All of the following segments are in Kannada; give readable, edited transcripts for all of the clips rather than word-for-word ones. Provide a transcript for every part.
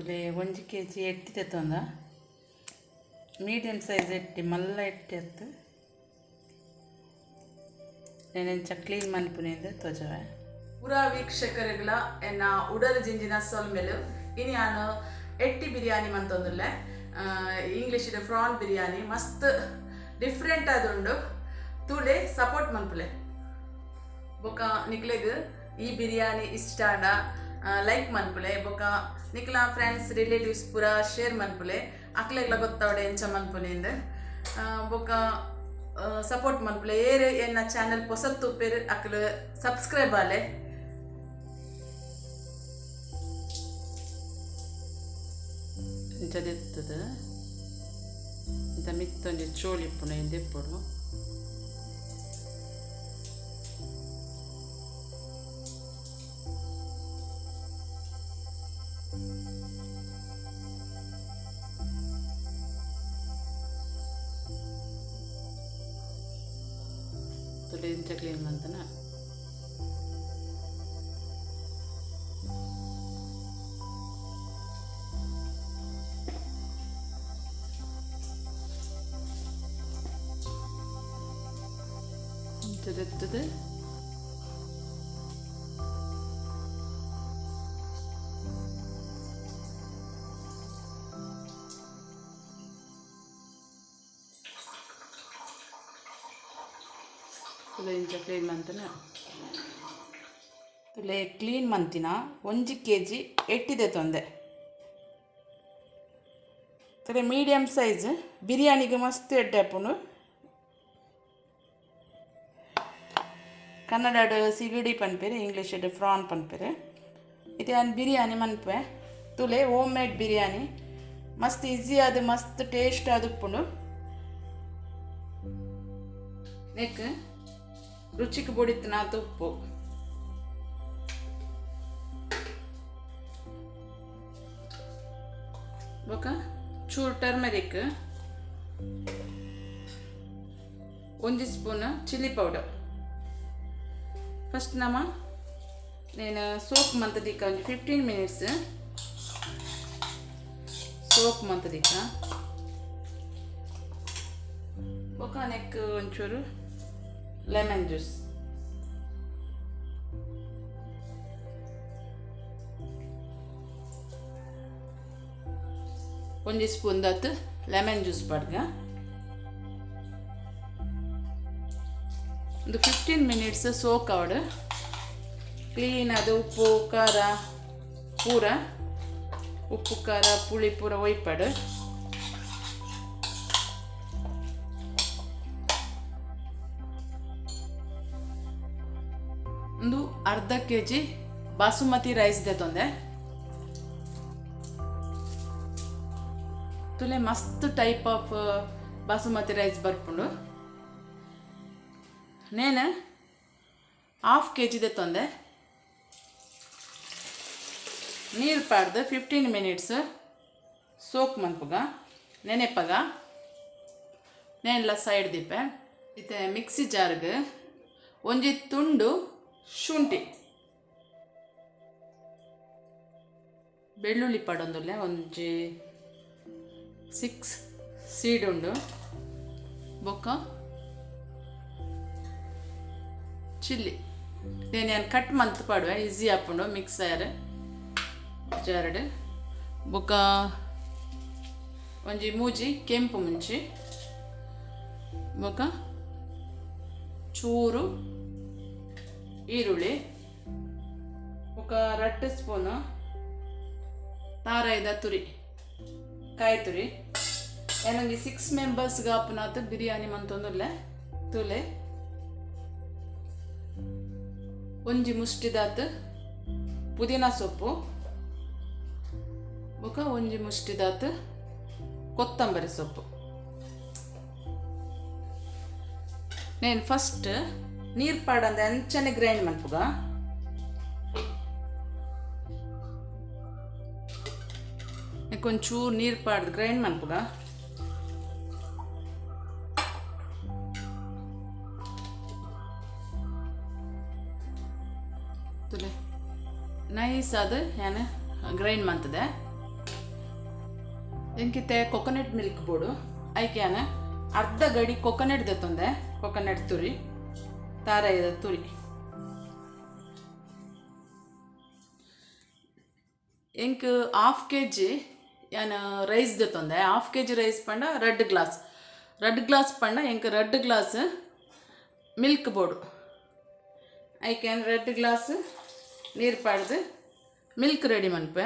ತುಲೆ 1 kg ಎಟ್ಟಿ ತೆತ್ತೊಂದ ಮೀಡಿಯಮ್ ಸೈಜ್ ಎಟ್ಟಿ ಮಲ್ಲ ಎಟ್ಟಿ ಅತ್ತು ನೆನೆಂಚ ಕ್ಲೀನ್ ಮನ್ಪುನಿಂದ ತೋಜವೆ ಪೂರಾ ವೀಕ್ಷಕರುಗಳ ಎನ್ನ ಉಡಲ ಜಿಂಜಿನ ಸೊಲ್ಮೆಲು ಇನಿ ನಾನು ಎಟ್ಟಿ ಬಿರಿಯಾನಿ ಮಂತೊಂದುಲ್ಲೆ ಇಂಗ್ಲಿಷ್ ಫ್ರಾನ್ ಬಿರಿಯಾನಿ ಮಸ್ತ್ ಡಿಫ್ರೆಂಟ್ ಆದುಂಡು ತುಳೆ ಸಪೋರ್ಟ್ ಮನ್ಪುಲೆ ಬೊಕ ನಿಕ್ಲೆಗ್ ಈ ಬಿರಿಯಾನಿ ಇಷ್ಟಾಂಡ ಲೈಕ್ ಮನ್ಪುಲೆ ಬೊಕ ನಿಕ್ಲ ಫ್ರೆಂಡ್ಸ್ ರಿಲೇಟಿವ್ಸ್ ಪೂರ ಶೇರ್ ಮನ್ಪುಲೆ ಅಕ್ಲೆಗ್ಲ ಗೊತ್ತವಡೆ ಎಂಚ ಮನ್ಪುನಿಂದ ಬೊಕ ಸಪೋರ್ಟ್ ಮನ್ಪುಲೆ ಏರೆ ಎನ್ನ ಚಾನೆಲ್ ಪೊಸತ್ತು ಪೇರು ಅಕ್ಲು ಸಬ್ಸ್ಕ್ರೈಬ್ ಆಲೆ ಇಂಚದೆತ್ತದ ಇಂತ ಮಿತ್ತೊಂಜಿ ಚೋಳಿ ಪುಣ ಇಂದೆಪ್ಪೊಡು ತುಲೆ ಇಂಚ ಕ್ಲೀನ್ ಮಂತನ ಇಂಚದೆತ್ತದ ತುಲೆ ಇಂಚ ಕ್ಲೀನ್ ಮಂತನ ತುಲೆ ಕ್ಲೀನ್ ಮಂತಿನ 1 kg ಎಟ್ಟಿದೆ ತೊಂದೆ ತುಲೆ ಮೀಡಿಯಮ್ ಸೈಜ್ ಬಿರಿಯಾನಿಗೆ ಮಸ್ತ್ ಎಡ್ಡೆ ಹಾಪುಂಡು ಕನ್ನಡ ಸಿಗಡಿ ಪನ್ಪೆರೆ ಇಂಗ್ಲೀಷ್ ಫ್ರಾನ್ ಪನ್ಪೆರೆ ಇದು ನಾನು ಬಿರಿಯಾನಿ ಮನ್ಪೆ ತುಲೆ ಹೋಮ್ ಮೇಡ್ ಬಿರಿಯಾನಿ ಮಸ್ತ್ ಈಸಿ ಆದ ಮಸ್ತ್ ಟೇಸ್ಟ್ ಆದ ಉಪ್ಪುಂಡು ನೆಕ್ ರುಚಿಗೆ ಬೊಡಿತನಾತ ಉಪ್ಪು ಬೊಕ ಚೂರು turmeric 1 spoon chilli powder first ನಮ್ಮ నేను ಸೋಪ್ ಮಂತದಿಕ್ಕ ಒಂದು 15 ಮಿನಿಟ್ಸ್ ಸೋಪ್ ಮಂತದಿಕ್ಕ ಬೊಕ ನೆಕ್ ಒಂಚೂರು ಲೆಮನ್ ಜ್ಯೂಸ್ ಒಂದು ಸ್ಪೂನ್ ದತ್ತು ಲೆಮನ್ ಜ್ಯೂಸ್ ಪಡ್ಗ ಒಂದು 15 ಮಿನಿಟ್ಸ್ ಸೋಕ್ ಆವಡು ಕ್ಲೀನ್ ಅದು ಉಪ್ಪು ಖಾರ ಪೂರ ಉಪ್ಪು ಖಾರ ಪುಳಿ ಪೂರ ಒಯ್ಪಡು ಒಂದು ಅರ್ಧ kg ಬಾಸುಮತಿ ರೈಸ್ ದೆತೊಂದೆ ತುಲೆ ಮಸ್ತ್ ಟೈಪ್ ಆಫ್ ಬಾಸುಮತಿ ರೈಸ್ ಬರ್ಪುಂಡು ನೇನು ½ kg ದೆತೊಂದೆ ನೀರು ಪಾಡ್ದು 15 ಮಿನಿಟ್ಸ್ ಸೋಕ್ ಮನ್ಪುಗ ನೆನೆಪಗ ನೇನೆಲ್ಲ ಸೈಡ್ ದಿಪ್ಪೆ ಇತ್ತೆ ಮಿಕ್ಸಿ ಜಾರ್ಗೆ ಒಂಜಿ ತುಂಡು ಶುಂಠಿ ಬೆಳ್ಳುಳ್ಳಿ ಪಡೊಂದುಲ್ಲೆ ಒಂಜಿ 6 ಸೀಡ್ ಉಂಡು ಬೊಕ್ಕ ಚಿಲ್ಲಿ ನಾನು ಕಟ್ ಮಂತ್ ಪಾಡುವೆ ಈಸಿ ಹಾಪುಂಡು ಮಿಕ್ಸರ್ ಜಾರ್ಡ್ ಬೊಕ್ಕ ಒಂಜಿ ಮೂಜಿ ಕೆಂಪು ಮುಂಚಿ ಬೊಕ್ಕ ಚೂರು ಈರುಳ್ಳಿ ఒక 2 ಸ್ಪೂನ್ ತಾರಾಯ್ದ ತುರಿ ಕಾಯಿ ತುರಿ ನನಗೆ 6 ಮೆಂಬರ್ಸ್ಗೆ ಆಪುನಾತು ಬಿರಿಯಾನಿ ಮಂತೊಂದುಲ್ಲೆ ತುಲೆ ಒಂಜಿ ಮುಷ್ಟಿದಾತು ಪುದೀನ ಸೊಪ್ಪು ಬೊಕ ಒಂಜಿ ಮುಷ್ಟಿದಾತು ಕೊತ್ತಂಬರಿ ಸೊಪ್ಪು నేను ಫಸ್ಟ್ ನೀರು ಪಾಡಂದ ಅಂಚನೆ ಗ್ರೈಂಡ್ ಮನ್ಪುಗ ಒಂಚೂರು ನೀರು ಪಾಡ್ದು ಗ್ರೈಂಡ್ ಮನ್ಪುಗ ತುಲೆ ನೈಸ್ ಅದು ಏನು ಗ್ರೈಂಡ್ ಮಾಡ್ತದೆ ಎಂಕಿತ್ತೆ ಕೊಕೊನಟ್ ಮಿಲ್ಕ್ ಬೋಡು ಐಕ್ಯಾನ ಅರ್ಧ ಗಡಿ ಕೊಕೊನಟ್ ದತ್ತೊಂದೆ ಕೊಕೊನಟ್ ತುರಿ ತಾರಾಯದ ತುರಿ ಎಂಕ್ ಹಾಫ್ kg ಯಾನ ರೈಸ್ ದತ್ತೊಂದೆ ಹಾಫ್ kg ರೈಸ್ ಪಂಡ ರೆಡ್ ಗ್ಲಾಸ್ ಪಂಡ ಎಂಕ್ ರೆಡ್ ಗ್ಲಾಸ್ ಮಿಲ್ಕ್ ಬೋಡು ಐಕ್ಯಾನ್ ರೆಡ್ ಗ್ಲಾಸ್ ನೀರು ಪಾಡ್ದು ಮಿಲ್ಕ್ ರೆಡಿ ಮನ್ಪೆ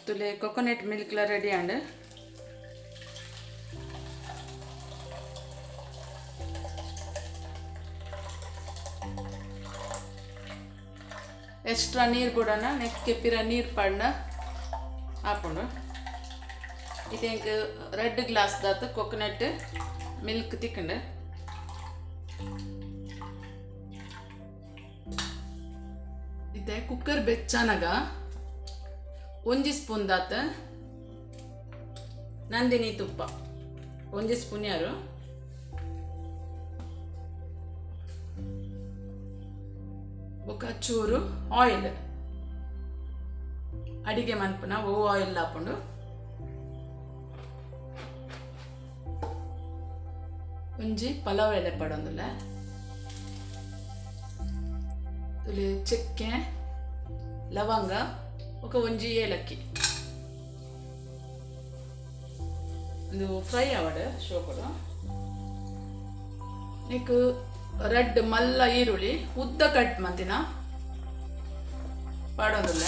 ತುಲೆ ಕೊಕೊನಟ್ ಮಿಲ್ಕ್ಲ ರೆಡಿ ಆಂಡ್ ಎಕ್ಸ್ಟ್ರಾ ನೀರು ಬಿಡೋಣ ನೆಕ್ಸ್ಟ್ ಕೆಪ್ಪಿರ ನೀರು ಪಾಡ್ನ ಹಾಕೊಂಡು ಇದೆಂಕ್ ರೆಡ್ ಗ್ಲಾಸ್ ದಾತು ಕೊಕೊನಟ್ ಮಿಲ್ಕ್ ತಿಕ್ಕಂಡು ಇದೆ ಕುಕ್ಕರ್ ಬೆಚ್ಚನಾಗ 1 ಸ್ಪೂನ್ ದಾತ ನಂದಿನಿ ತುಪ್ಪ 1 ಸ್ಪೂನ್ ಯಾರು ఒక ಚೂರು ಆಯಿಲ್ ಅಡಿಗೆ ಮನ್ಪನ ಓ ಆಯಿಲ್ ಹಾಕೊಂಡು ಒಂಜಿ ಪಲಾವ್ ಎಲೆ ಪಡೊಂದುಲ್ಲ ತುಲೆ ಚಕ್ಕೆ ಲವಂಗ ఒక ಒಂಜಿ ಏಲಕ್ಕಿ ಒಂದು ಫ್ರೈ ಆವಡ ಶೋಕಡು ನೀಕು ರೆಡ್ ಮಲ್ಲ ಈರುಳ್ಳಿ ಉದ್ದ ಕಟ್ ಮಂತಿನ ಪಾಡೋದಿಲ್ಲ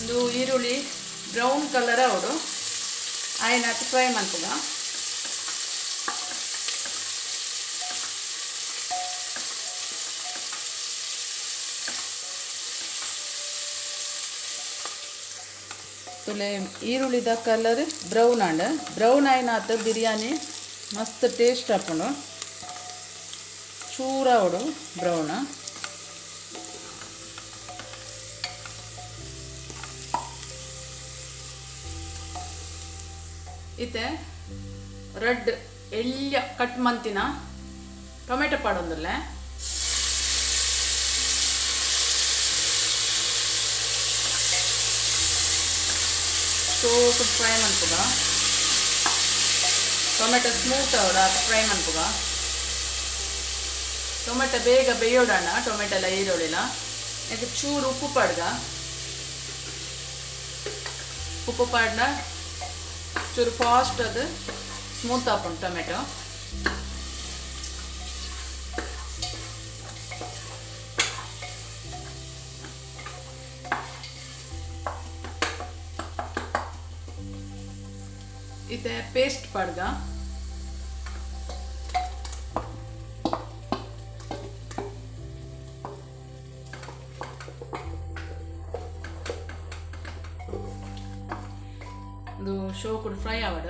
ಒಂದು ಈರುಳ್ಳಿ ಬ್ರೌನ್ ಕಲರ್ ಅವಡು ಆಯ್ನ ಫ್ರೈ ಮನ್ಪುಗ ತುಲೆ ಈರುಳ್ಳಿದ ಕಲರ್ ಬ್ರೌನ್ ಆಂಡ್ ಬ್ರೌನ್ ಆಯ್ನಾತ ಬಿರಿಯಾನಿ ಮಸ್ತ್ ಟೇಸ್ಟ್ ಹಾಕೊಂಡು ಚೂರ ಅವಡು ಬ್ರೌನ್ ಇತ್ತೆ ರೆಡ್ ಎಳ್ಯ ಕಟ್ ಮಂತಿನ ಟೊಮೆಟೊ ಪಾಡೊಂದುಲ್ಲೆ ಸೋಪು ಫ್ರೈ ಮನ್ಪುಗ ಟೊಮೆಟೊ ಸ್ಮೂತ್ ಅವಡ ಫ್ರೈ ಮನ್ಪುಗ ಟೊಮೆಟೊ ಬೇಗ ಬೇಯೋಡಣ ಟೊಮೆಟೊ ಎಲ್ಲ ಈರುಳ್ಳಿಲ ಇದು ಚೂರು ಉಪ್ಪು ಪಾಡ್ಗ ಉಪ್ಪು ಪಾಡ್ನ ಚೂರು ಫಾಸ್ಟ್ ಅದು ಸ್ಮೂತ್ ಹಾಕೊಂಡು ಟೊಮೆಟೊ ಇದೆ ಪೇಸ್ಟ್ ಪಾಡ್ಗ ಇದು ಶೋಕುಡು ಫ್ರೈ ಆವಡ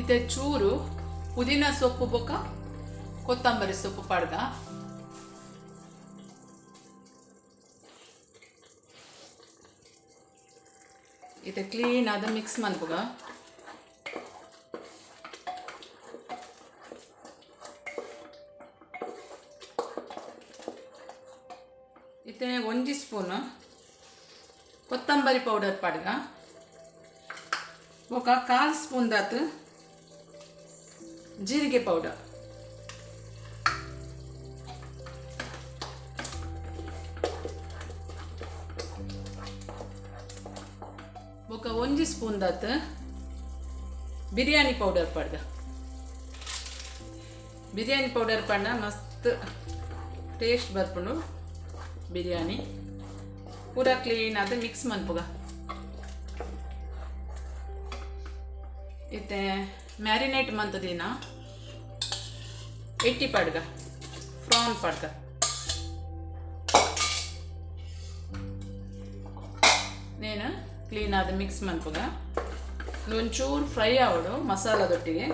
ಇದೆ ಚೂರು ಪುದೀನ ಸೊಪ್ಪು ಬೊಕ್ಕ ಕೊತ್ತಂಬರಿ ಸೊಪ್ಪು ಪಾಡ್ಗ ಇದು ಕ್ಲೀನ್ ಆದ ಮಿಕ್ಸ್ ಮನ್ಪುಗ ಇತ್ತೆ 1 ಸ್ಪೂನ್ ಕೊತ್ತಂಬರಿ ಪೌಡರ್ ಪಾಡ್ಗ ఒక 1/4 ಸ್ಪೂನ್ ದಾತು ಜೀರಿಗೆ ಪೌಡರ್ ఒక 1 ಸ್ಪೂನ್ ದಾತು ಬಿರಿಯಾನಿ ಪೌಡರ್ ಪಾಡ್ಗ ಬಿರಿಯಾನಿ ಪೌಡರ್ ಪಂಡ ಮಸ್ತ್ ಟೇಸ್ಟ್ ಬರ್ಪುಂಡು ಬಿರಿಯಾನಿ ಪೂರ ಕ್ಲೀನ್ ಆದ ಮಿಕ್ಸ್ ಮನ್ಪುಗ ಇತ್ತೆ ಮ್ಯಾರಿನೇಟ್ ಮಂತದಿನ ಎಟ್ಟಿ ಪಾಡ್ಗ ಫ್ರಾನ್ ಪಾಡ್ಗ నేను ಕ್ಲೀನ್ ಆದ ಮಿಕ್ಸ್ ಮನ್ಪುಗ ಒಂಚೂರು ಫ್ರೈ ಆವಡು ಮಸಾಲದೊಟ್ಟಿಗೆ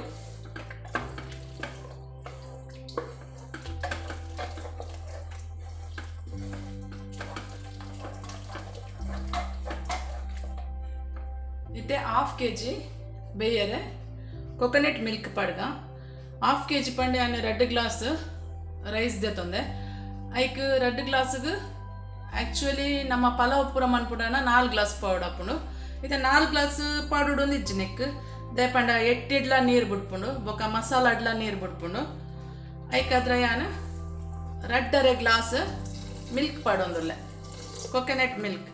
इतने हाफ kg बेयरे कोकोनट मिल्क पड़ग हाफ kg पंडे आने रेड ग्लास रईस देतोंदे ऐक रेड ग्लास एक्चुअली नम्म पलाव पूरा मनपुटाना 4 ग्लास पावडपुंडु इते 4 ग्लास पावडुडु इज्जिनेक देपंड 8 इड्ला नीर बुड्पुंडु बोक मसाला इड्ला नीर बुड्पुंडु ऐक अद्र यान रेड्डरे ग्लास मिल्क पाडोंदुल्ले कोकोनट मिल्क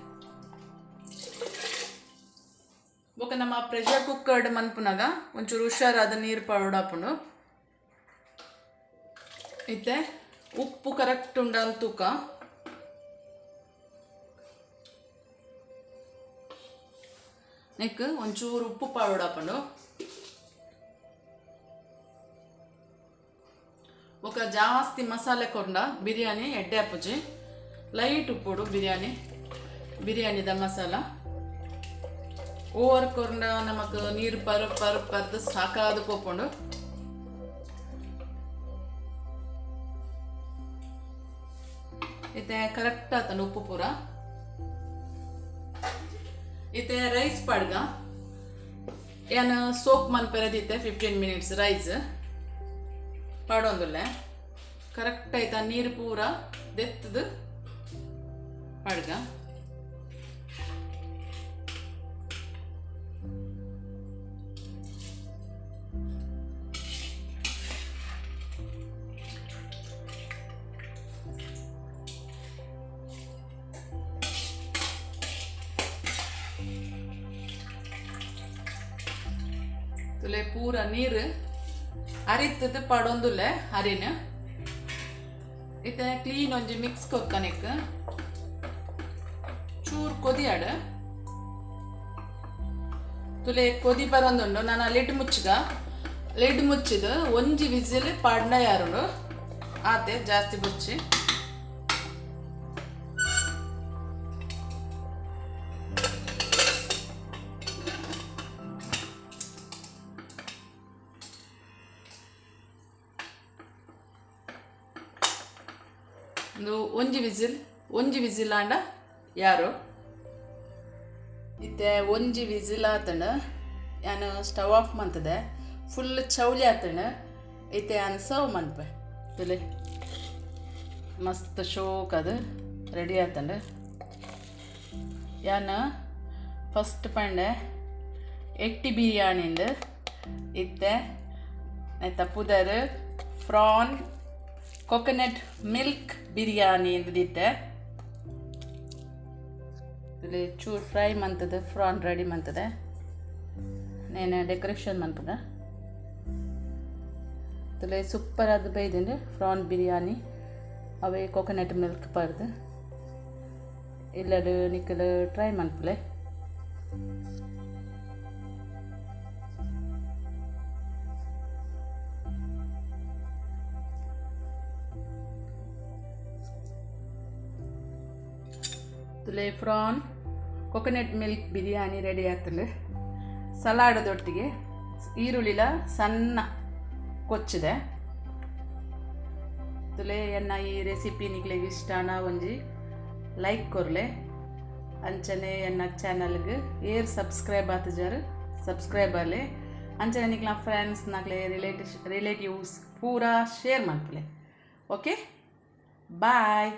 बोक नम्म प्रेशर कुಕ್ಕರ್ಡ್ मनपुनाग ಒಂಚೂರು ಹುಷಾರಾದ ನೀರು ಪಾಡಾಪುಂಡು इते ಉಪ್ಪು ಕರೆಕ್ಟ್ ಉಂಡಾನ್ ತೂಕ ನೆಕ್ ಒಂಚೂರು ಉಪ್ಪು ಪಾಡಾಪುಂಡು ఒక ಜಾಸ್ತಿ ಮಸಾಲೆ ಕೊಂಡ ಬಿರಿಯಾನಿ ಎಡ್ಡೆ ಅಪ್ಪುಜಿ ಲೈಟ್ ಉಪ್ಪುಡು ಬಿರಿಯಾನಿದ ಮಸಾಲ ಓವರ್ ಕೊಂಡ ನಮಕ್ ನೀರು ಪರ್ದು ಸಾಕಾದ ಪೋಪುಂಡು इते करेक्ट आतन उप्पु पूरा इते रईस पड़ग यान सोक मन पेरदीते 15 मिनिट्स रईस पड़ोंदुल्ले करेक्ट आयता नीर पूरा देत्तद पड़ग तुले पूरा नीर अरितद पडोंदुल्ले हरिन इते क्लीन ಒಂಜಿ ಮಿಕ್ಸ್ ಕೊಕ್ಕನೆಕ್ ಚೂರ್ ಕೊದಿಯಾಡ ತುಲೆ ಕೊದಿ ಬರೋಂದುಂಡು ನಾನು ಲಿಡ್ ಮುಚ್ಚಿದ ಒಂಜಿ ವಿಸಿಲ್ ಪಾಡ್ನ ಯಾರುಂಡು ಆತೆ ಜಾಸ್ತಿ ಬುಚ್ಚಿ ಒಂಜಿ ವಿಸಿಲ್ ಆಂಡ ಯಾರು ಇತ್ತೆ ಒಂಜಿ ವಿಸಿಲ್ ಆತಂಡ ಯಾನು ಸ್ಟವ್ ಆಫ್ ಮಂತದೆ ಫುಲ್ ಚೌಲಿ ಆತಂಡ ಇತ್ತೆ ಯಾನು ಸರ್ವ್ ಮನ್ಪೆ ತುಲೆ ಮಸ್ತ್ ಶೋಕ್ ಅದು ರೆಡಿ ಆತಂಡ ಯಾನು ಫಸ್ಟ್ ಪಂಡೆ ಎಟ್ಟಿ ಬಿರಿಯಾನಿಂದ ಇತ್ತೆ ಆಯ್ತಾ ಪುದರ್ ಫ್ರಾನ್ कोकोनट मिल्क बिरयानी दिते तुले चूर फ्राई मंतद फ्रान रेडी मंतदे नेने डेकोरेशन मनपुड तुले सूपर आद बैदे फ्रान बिरयानी अवे कोकोनट मिल्क पर्द इल्लड निकल ट्राई मनपुले ತುಲೆ prawn coconut milk biryani ready ಆಗ್ತದೆ ಸಲಾಡದೊಟ್ಟಿಗೆ ಈರುಳ್ಳಿಲ ಸಣ್ಣ ಕೊಚ್ಚಿದೆ ತುಲೆ ಎನ್ನ ಈ ರೆಸಿಪಿ ನಿಕ್ಲೆಗ್ ಇಷ್ಟನ ಒಂಜಿ ಲೈಕ್ ಕೊರ್ಲೆ ಅಂಚನೆ ಎನ್ನ ಚಾನಲ್ಗೆ ಏರ್ ಸಬ್ಸ್ಕ್ರೈಬ್ ಆತಜಾರು ಸಬ್ಸ್ಕ್ರೈಬ್ ಆಲೆ ಅಂಚನೆ ನಿಕ್ಲ ಫ್ರೆಂಡ್ಸ್ ನಕ್ಲೆ ರಿಲೇಟಿವ್ಸ್ ಪೂರಾ ಶೇರ್ ಮಾಡ್ತಲೆ ಓಕೆ ಬಾಯ್.